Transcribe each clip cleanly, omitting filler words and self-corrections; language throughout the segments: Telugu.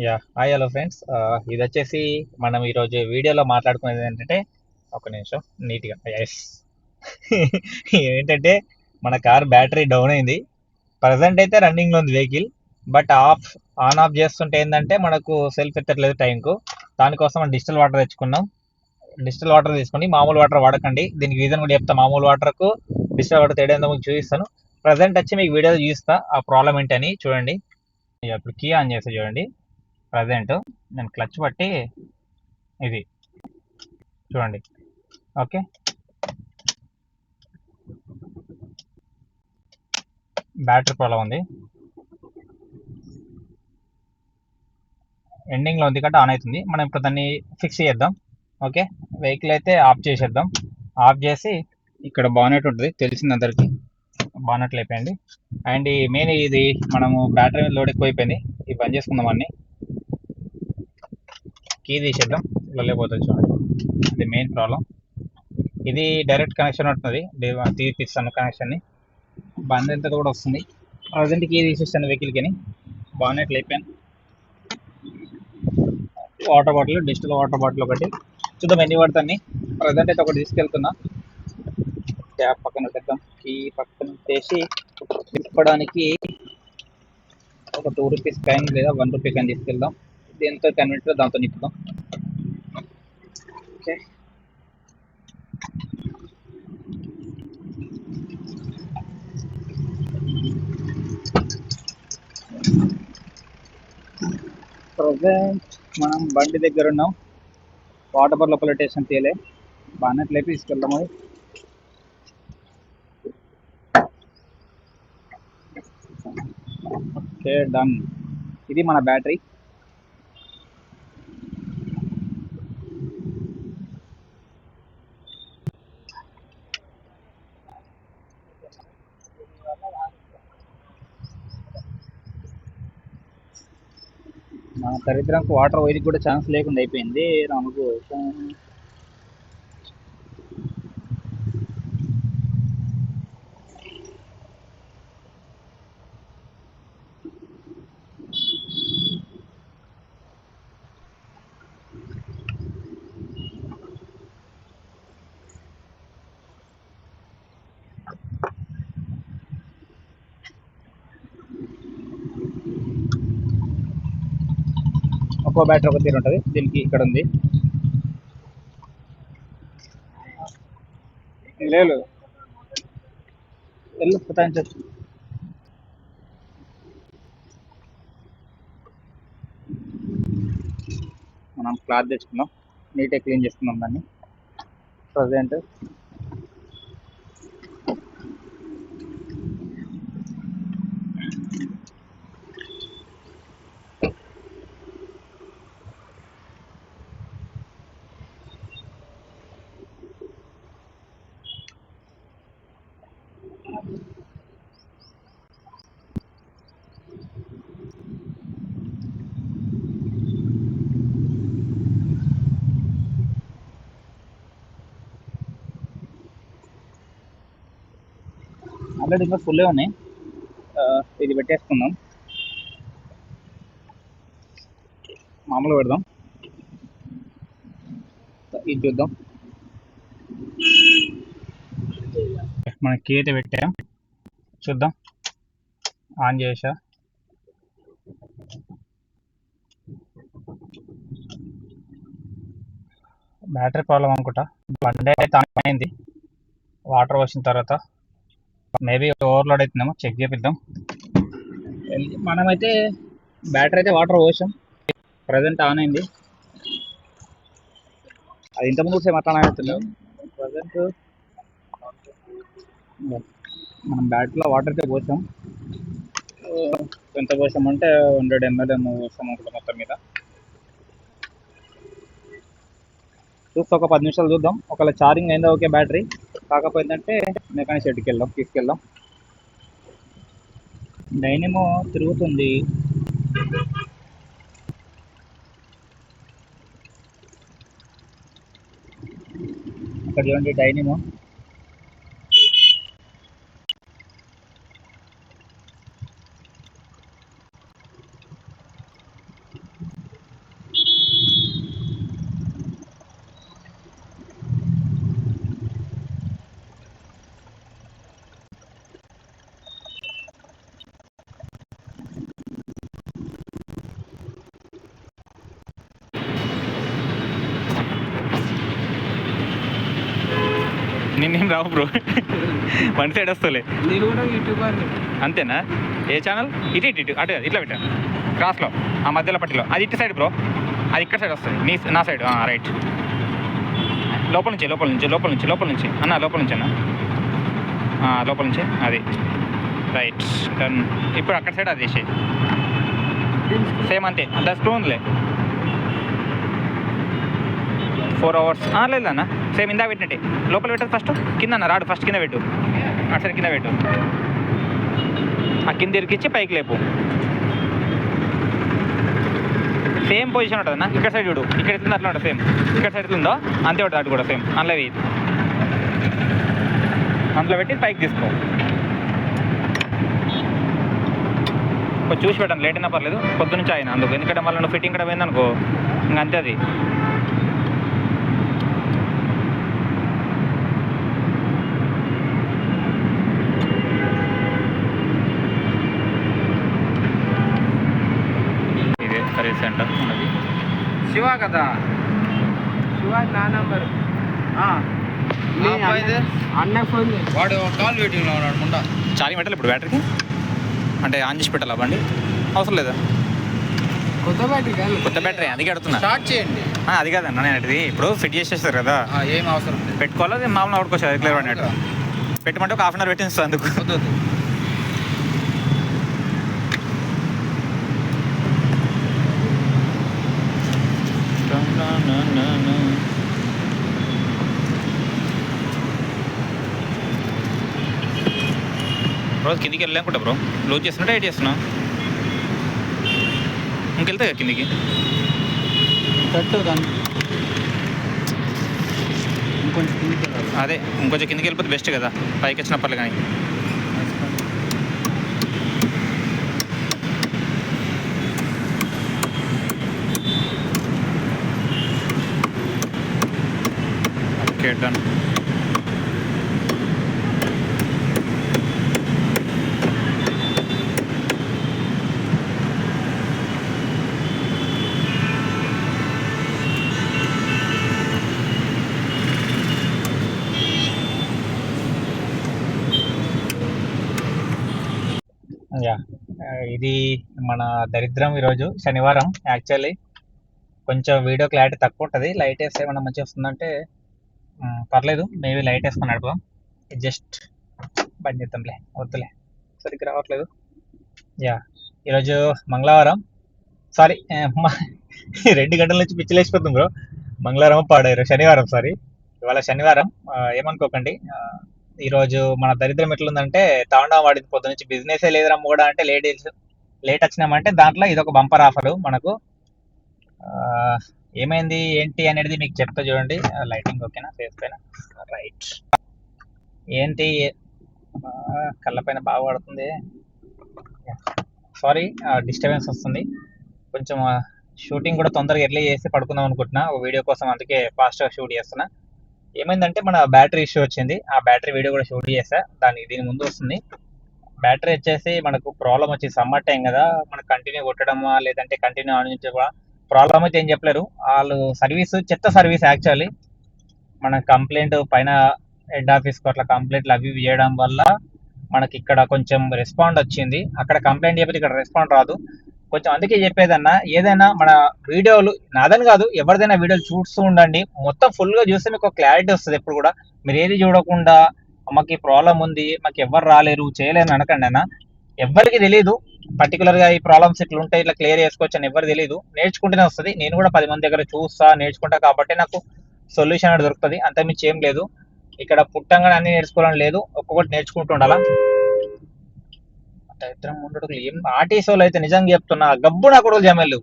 Hi hello friends. ఇది వచ్చేసి మనం ఈరోజు వీడియోలో మాట్లాడుకునేది ఏంటంటే, ఒక నిమిషం నీట్గా ఎస్ ఏంటంటే మన కార్ బ్యాటరీ డౌన్ అయింది. ప్రజెంట్ అయితే రన్నింగ్లో ఉంది వెహికల్. బట్ ఆన్ ఆఫ్ చేస్తుంటే ఏంటంటే మనకు సెల్ఫ్ ఎత్తట్లేదు టైంకు. దానికోసం మనం డిజిటల్ వాటర్ తెచ్చుకున్నాం. డిజిటల్ వాటర్ తీసుకొని మామూలు వాటర్ వాడకండి. దీనికి రీజన్ కూడా చెప్తా. మామూలు వాటర్కు డిజిటల్ వాటర్ తేడా ఏందో మీకు చూపిస్తాను. ప్రజెంట్ వచ్చి మీకు వీడియోలో చూపిస్తా ఆ ప్రాబ్లం ఏంటని చూడండి. ఇప్పుడు కీ ఆన్ చేస్తే చూడండి. ప్రజెంట్ నేను క్లచ్ పట్టి ఇది చూడండి. ఓకే, బ్యాటరీ ప్రాబ్లం ఉంది. ఎండింగ్లో ఉంది కాబట్టి ఆన్ అవుతుంది. మనం ఇప్పుడు దాన్ని ఫిక్స్ చేద్దాం. ఓకే, వెహికల్ అయితే ఆఫ్ చేసేద్దాం. ఆఫ్ చేసి ఇక్కడ బానెట్ ఉంటుంది, తెలిసింది అందరికి. బానెట్ లేపేయండి. అండ్ ఈ మెయిన్ ఇది మనము బ్యాటరీ మీద లోడ్ ఎక్కువైపోయింది. ఇది బంద్ చేసుకుందాం. అన్ని కీ తీసేద్దాం. ఇలా లేకపోతుంది చూడండి, ఇది మెయిన్ ప్రాబ్లం. ఇది డైరెక్ట్ కనెక్షన్ ఉంటుంది, తీపిస్తాను కనెక్షన్ని. బంద్ ఎంత కూడా వస్తుంది. ప్రజెంట్ కీ తీసేస్తాను వెహికల్కి. బానెట్ లేపాను. Water bottle, digital water bottle ఒకటి. చూద్దాం ఎన్ని పడుతుంది. ప్రజెంట్ అయితే ఒకటి తీసుకెళ్తున్నా. ట్యాప్ పక్కన పెట్టేద్దాం. కీ పక్కన పెట్టేసి తిప్పడానికి ఒక ₹2 కాయిన్ లేదా ₹1 కాయిన్ తీసుకెళ్దాం. దేంతో కన్వెంట్ దాంతో నింపుదాం. ఓకే, ప్రజెంట్ మనం బండి దగ్గర ఉన్నాం. వాటర్ బాటిల్ లోపల స్టేషన్ తీయలే. బానెట్ లేపి తీసుకెళ్దాం. అది ఓకే, డన్. ఇది మన బ్యాటరీ. మన దరిద్రంకు వాటర్ వైర్కి కూడా ఛాన్స్ లేకుండా అయిపోయింది రాముకు. ఒక్కో బ్యాటరీ ఒక తీరు ఉంటుంది. దీనికి ఇక్కడ ఉంది. లేదు, వెళ్ళు పుతాయించచ్చు. మనం క్లాత్ తెచ్చుకున్నాం, నీట్గా క్లీన్ చేసుకున్నాం దాన్ని. ప్రజెంట్ ఆల్రెడీ ఇంకా ఫుల్లే ఉన్నాయి. ఇది పెట్టేసుకుందాం. మామూలుగా పెడదాం. ఇది చూద్దాం. మన కీ అయితే పెట్టాం. చూద్దాం. ఆన్ చేసా. బ్యాటరీ ప్రాబ్లం అనుకుంటా. బండి అయితే ఆన్ అయింది. వాటర్ వచ్చిన తర్వాత మేబీ ఓవర్లోడ్ అవుతుందేమో, చెక్ చేపిద్దాం. మనమైతే బ్యాటరీ అయితే వాటర్ పోసాం. ప్రజెంట్ ఆన్ అయింది. అది ఇంతకుముందు సేమ్ అట్లా అవుతున్నాం. ప్రజెంట్ మనం బ్యాటరీలో వాటర్ అయితే పోసాం. ఎంత పోసామంటే 100 ml ఏమో పోసాం అనుకుంటా మొత్తం మీద. చూస్తే ఒక 10 నిమిషాలు చూద్దాం. ఒకవేళ ఛార్జింగ్ అయిందా ఓకే బ్యాటరీ, కాకపోయిందంటే మెకానిక్ షెడ్కి వెళ్దాం, తీసుకెళ్దాం. డైనమో తిరుగుతుంది. అక్కడ చూడండి డైనమో. నేనేం రావు బ్రో, వన్ సైడ్ వస్తలే. నేను కూడా యూట్యూబర్. అంతేనా? ఏ ఛానల్? ఇటు ఇటు ఇటు అటు ఇట్లా పెట్టాను క్రాస్లో, ఆ మధ్యలో పట్టిలో. అది ఇటు సైడ్ బ్రో, అది ఇక్కడ సైడ్ వస్తుంది, నా సైడ్. రైట్, లోపల నుంచి లోపల నుంచి లోపల నుంచి లోపల నుంచి అన్న, లోపల నుంచి అన్న, లోపల నుంచి. అది రైట్, డన్. ఇప్పుడు అక్కడ సైడ్ అది చేసేది సేమ్ అంతే. దా స్క్రూ ఉందిలే, 4 hours లేదన్న, సేమ్ ఇందా పెట్టినట్టే. లోపల పెట్టదు ఫస్ట్, కింద అన్న రాడు, ఫస్ట్ కింద పెట్టు, అటు సైడ్ కింద పెట్టు. ఆ కింద ఇరికిచ్చి పైకి లేపు. సేమ్ పొజిషన్ ఉంటుంది అన్న. ఇక్కడ సైడ్ చూడు, ఇక్కడ ఎట్లుందో అట్లా ఉంటుంది సేమ్. ఇక్కడ సైడ్ ఎట్లుందో అంతే ఉంటుంది, అటు కూడా సేమ్. అందులో వేయి, అందులో పెట్టి పైకి తీసుకో. కొంచెం చూసి పెట్టాను, లేట్ అయినా పర్లేదు, పొద్దునుంచి ఆయన అందుకు. ఎందుకంటే మళ్ళీ నువ్వు ఫిట్టింగ్ కూడా పోయిందనుకో ఇంకా అంతే అది. ఇదే సర్వీస్ సెంటర్ మనది. శివ కదా, శివ నా నంబర్. అన్న ఫోన్, వాడు కాల్ వెయిటింగ్లో ఉన్నాడు ముండా. ఛార్జింగ్ పెట్టాలి ఇప్పుడు బ్యాటరీకి, అంటే ఆన్ చేసి పెట్టాలా బండి? అవసరం లేదా? కొత్త బ్యాటరీ కాదు, కొత్త బ్యాటరీ, అందుకే అడుగుతున్నా. స్టార్ట్ చేయండి. అది కాదన్న, నేను అది ఇప్పుడు ఫిట్ చేసేస్తారు కదా, ఏం అవసరం లేదు. పెట్టుకోవాలి. అది మామూలు అవుడుకోవచ్చు రెగ్యులర్ అన్నట్టు. పెట్టమంటే ఒక 1/2 hour పెట్టిస్తాను అందుకు. రోజు కిందికి వెళ్ళానుకుంటా బ్రో, లూజ్ చేస్తున్నా టైట్ చేస్తున్నా, ఇంకెళ్తా కిందికి. అదే ఇంకొంచెం కిందికి వెళ్ళిపోతే బెస్ట్ కదా, పైకి వచ్చినప్పటికీ. కానీ ఓకే, డన్. ఇది మన దరిద్రం ఈరోజు శనివారం. యాక్చువల్లీ కొంచెం వీడియో క్లారిటీ తక్కువ ఉంటుంది, లైట్ వేస్తే ఏమన్నా మంచిగా వస్తుందంటే పర్లేదు, మేబీ లైట్ వేసుకొని నడుపుదాం. జస్ట్ బంద్ చేద్దాంలే, వద్దులే, సరిగ్గా రావట్లేదు. ఈరోజు మంగళవారం, సారీ 2 గంటల నుంచి పిచ్చిలేసిపోతుంది బ్రో. మంగళవారం పాడారు, శనివారం సారీ, ఇవాళ శనివారం. ఏమనుకోకండి. ఈరోజు మన దరిద్రం ఎట్లుందంటే, తాండా వాడింది పొద్దు నుంచి, బిజినెసే లేదురా కూడా అంటే లేట్ వచ్చినామంటే దాంట్లో ఇదొక బంపర్ ఆఫర్ మనకు. ఏమైంది ఏంటి అనేది మీకు చెప్తా చూడండి. లైటింగ్ ఓకేనా, ఫేస్ పైన రైట్. ఏంటి కళ్ళ పైన బాగా పడుతుంది, సారీ డిస్టర్బెన్స్ వస్తుంది కొంచెం. షూటింగ్ కూడా తొందరగా ఎర్లీ చేసి పడుకుందాం అనుకుంటున్నా ఒక వీడియో కోసం, అందుకే ఫాస్ట్గా షూట్ చేస్తున్నా. ఏమైందంటే మన బ్యాటరీ ఇష్యూ వచ్చింది, ఆ బ్యాటరీ వీడియో కూడా షూట్ చేసా, దీని ముందు వస్తుంది. బ్యాటరీ వచ్చేసి మనకు ప్రాబ్లం వచ్చి సమ్మర్ టైం కదా, మనకు కంటిన్యూ కొట్టడమా లేదంటే కంటిన్యూ ఆన్ చేయడమా ప్రాబ్లం అయితే ఏం చెప్పలేరు వాళ్ళు. సర్వీస్ చెత్త సర్వీస్ యాక్చువల్లీ. మన కంప్లైంట్ పైన హెడ్ ఆఫీస్కి అట్లా కంప్లైంట్లు అవి చేయడం వల్ల మనకి ఇక్కడ కొంచెం రెస్పాండ్ వచ్చింది. అక్కడ కంప్లైంట్ చెప్పి ఇక్కడ రెస్పాండ్ రాదు కొంచెం. అందుకే చెప్పేదన్నా, ఏదైనా మన వీడియోలు, నాదని కాదు ఎవరిదైనా వీడియోలు చూస్తూ ఉండండి, మొత్తం ఫుల్గా చూస్తే మీకు క్లారిటీ వస్తుంది. ఎప్పుడు కూడా మీరు ఏది చూడకుండా మాకు ఈ ప్రాబ్లం ఉంది, మాకు ఎవరు రాలేరు చేయలేరు అనకండి అన్న. ఎవరికి తెలియదు పర్టికులర్గా ఈ ప్రాబ్లమ్స్ ఇట్లా ఉంటాయి, ఇట్లా క్లియర్ చేసుకోవచ్చు అని ఎవరు తెలియదు. నేర్చుకుంటూనే వస్తుంది. నేను కూడా 10 మంది దగ్గర చూస్తా, నేర్చుకుంటా, కాబట్టి నాకు సొల్యూషన్ అనేది దొరుకుతుంది. అంతకుమించి ఏం లేదు. ఇక్కడ పుట్టంగానే అన్ని నేర్చుకోవాలని లేదు, ఒక్కొక్కటి నేర్చుకుంటూ ఉండాలా. దరిద్రం ఉండడు. ఏం ఆర్టీసీలు అయితే నిజంగా చెప్తున్నా, గబ్బు నా కొడుకు జమేళ్ళు.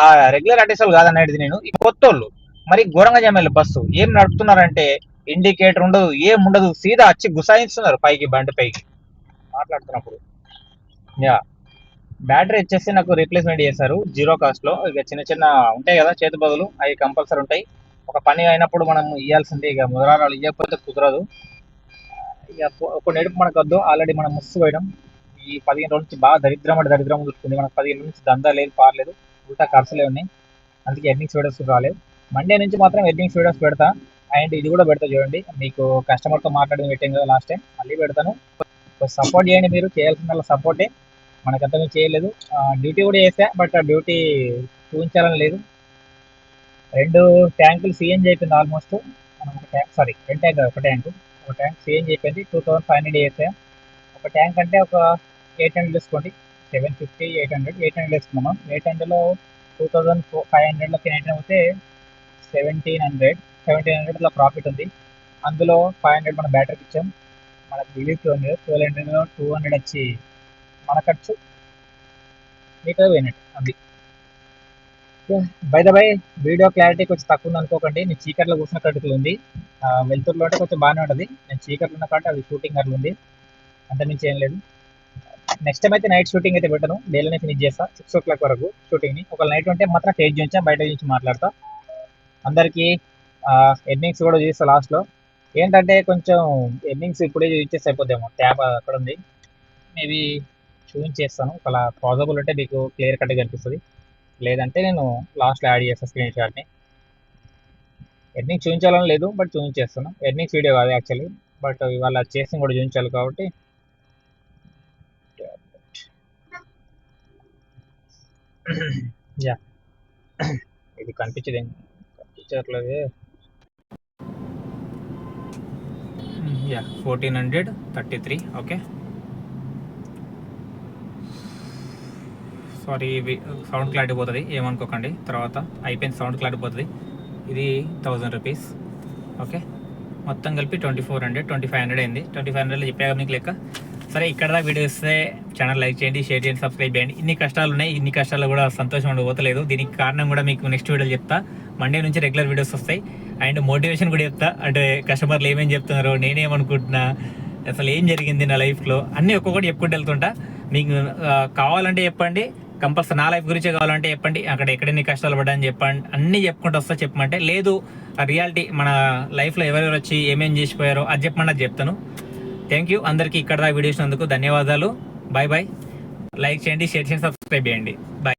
ఆ రెగ్యులర్ ఆర్టీసీలు కాదనేది నేను, ఈ కొత్తోళ్ళు మరి ఘోరంగా జమేళ్ళు. బస్సు ఏం నడుపుతున్నారంటే ఇండికేటర్ ఉండదు, ఏం ఉండదు, సీదా వచ్చి గుసాయిస్తున్నారు పైకి, బండి పైకి మాట్లాడుతున్నప్పుడు. బ్యాటరీ వచ్చేసి నాకు రీప్లేస్మెంట్ చేశారు 0 కాస్ట్ లో. ఇక చిన్న చిన్న ఉంటాయి కదా చేతి బదులు, అవి కంపల్సరీ ఉంటాయి. ఒక పని అయినప్పుడు మనం ఇవ్వాల్సిందే, ఇక ముదరాలు ఇవ్వకపోతే కుదరదు. ఇక కొన్ని ఎడుపు మనకు వద్దు, ఆల్రెడీ మనం ముస్సు పోయడం. ఈ 15 రోజుల నుంచి బాగా దరిద్రం అంటే దరిద్రం చూస్తుంది మనకు. 15 నుంచి దందా లేదు, పారలేదు, ఉల్టా ఖర్చులే ఉన్నాయి. అందుకే ఎర్నింగ్స్ వీడియోస్ రాలేదు. మండే నుంచి మాత్రం ఎర్నింగ్స్ వీడియోస్ పెడతా. అండ్ ఇది కూడా పెడతా చూడండి, మీకు కస్టమర్తో మాట్లాడి పెట్టాను కదా లాస్ట్ టైం, మళ్ళీ పెడతాను. సపోర్ట్ చేయండి, మీరు చేయాల్సిన సపోర్టే, మనకంతా మేము చేయలేదు. డ్యూటీ కూడా చేసా, బట్ ఆ డ్యూటీ చూపించాలని లేదు. 2 ట్యాంకులు సిఎన్జి అయిపోయింది ఆల్మోస్ట్. ఒక ట్యాంక్, సారీ 2 ట్యాంక్ కాదు, ఒక ట్యాంక్ సిఎన్జి అయిపోయింది. 2500 చేసా. ఒక ట్యాంక్ అంటే ఒక 800 తీసుకోండి, 750 800 వేసుకున్నాము. 800లో 2500లోకి 900 అయితే 1700 ప్రాఫిట్ ఉంది. అందులో 500 మన బ్యాటరీకి ఇచ్చాం, మనకు రిలీజ్ 1200 200 వచ్చి మన ఖర్చు, మిగతా పోయినట్టు అది. By the by, video clarity కొంచెం తక్కువ ఉంది అనుకోకండి, నేను చీకట్లో కూర్చున్న కట్టుకులు ఉంది. వెళ్తుర్లో అంటే కొంచెం బాగానే ఉంటుంది, నేను చీకట్లో ఉన్న కాబట్టి అది షూటింగ్ అట్లా ఉంది, అంతమించి ఏం లేదు. నెక్స్ట్ టైం అయితే నైట్ షూటింగ్ అయితే పెట్టను, డేలోనే ఫినిష్ చేస్తా 6 o'clock వరకు షూటింగ్ని. ఒక నైట్ ఉంటే మాత్రం ఫేస్ చూపించా, బయట నుంచి మాట్లాడతా. అందరికీ ఎర్నింగ్స్ కూడా చూపిస్తా లాస్ట్లో. ఏంటంటే కొంచెం ఎర్నింగ్స్ ఇప్పుడే చూపించేసి అయిపోద్దేమో, ట్యాబ్ అక్కడ ఉంది, మేబీ చూపించేస్తాను. ఒకలా పాసిబుల్ ఉంటే మీకు క్లియర్ కట్గా కనిపిస్తుంది, లేదంటే నేను లాస్ట్లో యాడ్ చేస్తాను స్క్రీన్ షాట్ని. ఎర్నింగ్స్ చూపించాలని లేదు, బట్ చూపించేస్తాను. ఎర్నింగ్స్ వీడియో కాదు యాక్చువల్లీ, బట్ ఇవాళ చేసి కూడా చూపించాలి కాబట్టి. యా, ఇది కనిపించట్లేదు. Yeah, 1433. Okay, sorry, sound clarity పోతుంది, ఏమనుకోకండి. తర్వాత అయిపోయింది, సౌండ్ క్లారిటీ పోతుంది. ఇది 1000 రూపీస్. ఓకే, మొత్తం కలిపి 2400 2500 అయింది. 2500లో చెప్పాక మీకు లెక్క. సరే, ఇక్కడ దాకా వీడియో ఇస్తే ఛానల్ లైక్ చేయండి, షేర్ చేయండి, సబ్స్క్రైబ్ చేయండి. ఇన్ని కష్టాలు ఉన్నాయి, ఇన్ని కష్టాలు కూడా సంతోషం ఉండబోతలేదు. దీనికి కారణం కూడా మీకు నెక్స్ట్ వీడియోలో చెప్తా. మండే నుంచి రెగ్యులర్ వీడియోస్ వస్తాయి. అండ్ మోటివేషన్ కూడా చెప్తా, అంటే కస్టమర్లు ఏమేమి చెప్తున్నారు, నేనేమనుకుంటున్నా, అసలు ఏం జరిగింది నా లైఫ్లో, అన్నీ ఒక్కొక్కటి చెప్పుకుంటూ వెళ్తుంటా. మీకు కావాలంటే చెప్పండి, కంపల్సరీ నా లైఫ్ గురించే కావాలంటే చెప్పండి, అక్కడ ఎక్కడెన్ని కష్టాలు పడ్డాయని చెప్పండి, అన్నీ చెప్పుకుంటూ వస్తా. చెప్పమంటే లేదు, ఆ రియాలిటీ మన లైఫ్లో ఎవరెవరు వచ్చి ఏమేమి చేసిపోయారో అది చెప్పమని అది చెప్తాను. థ్యాంక్ యూ అందరికీ ఇక్కడ దాకా వీడియో ఇచ్చినందుకు ధన్యవాదాలు. Bye bye. లైక్ చేయండి, షేర్ చేయండి, సబ్స్క్రైబ్ చేయండి. బాయ్.